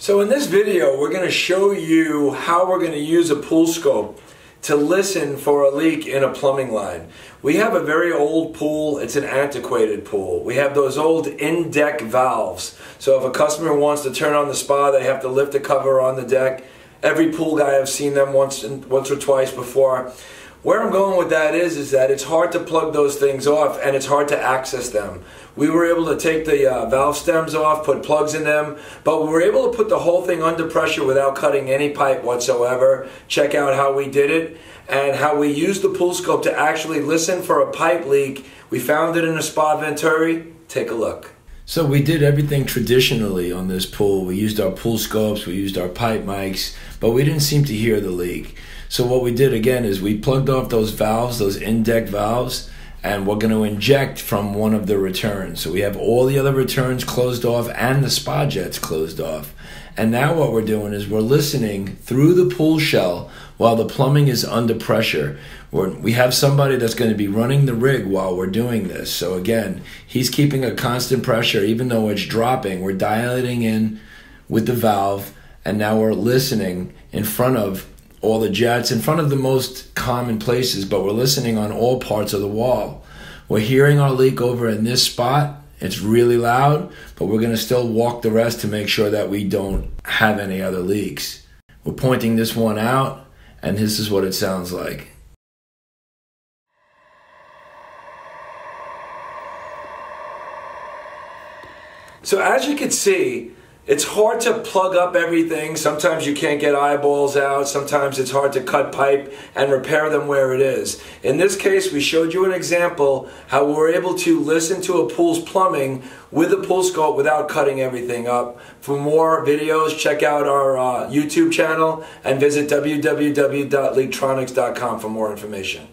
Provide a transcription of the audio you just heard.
So in this video, we're going to show you how we're going to use a PoolScope to listen for a leak in a plumbing line. We have a very old pool. It's an antiquated pool. We have those old in-deck valves. So if a customer wants to turn on the spa, they have to lift the cover on the deck. Every pool guy, I've seen them once or twice before. Where I'm going with that is that it's hard to plug those things off and it's hard to access them. We were able to take the valve stems off, put plugs in them, but we were able to put the whole thing under pressure without cutting any pipe whatsoever. Check out how we did it and how we used the PoolScope to actually listen for a pipe leak. We found it in a spa venturi. Take a look. So we did everything traditionally on this pool. We used our PoolScopes, we used our pipe mics, but we didn't seem to hear the leak. So what we did again is we plugged off those valves, those in-deck valves, and we're going to inject from one of the returns. So we have all the other returns closed off and the spa jets closed off. And now what we're doing is we're listening through the pool shell while the plumbing is under pressure. We have somebody that's going to be running the rig while we're doing this. So again, he's keeping a constant pressure even though it's dropping. We're dilating in with the valve, and now we're listening in front of all the jets, in front of the most common places, but we're listening on all parts of the wall. We're hearing our leak over in this spot. It's really loud, but we're going to still walk the rest to make sure that we don't have any other leaks. We're pointing this one out, and this is what it sounds like. So as you can see, it's hard to plug up everything. Sometimes you can't get eyeballs out. Sometimes it's hard to cut pipe and repair them where it is. In this case, we showed you an example how we're able to listen to a pool's plumbing with a PoolScope without cutting everything up. For more videos, check out our YouTube channel and visit www.LeakTronics.com for more information.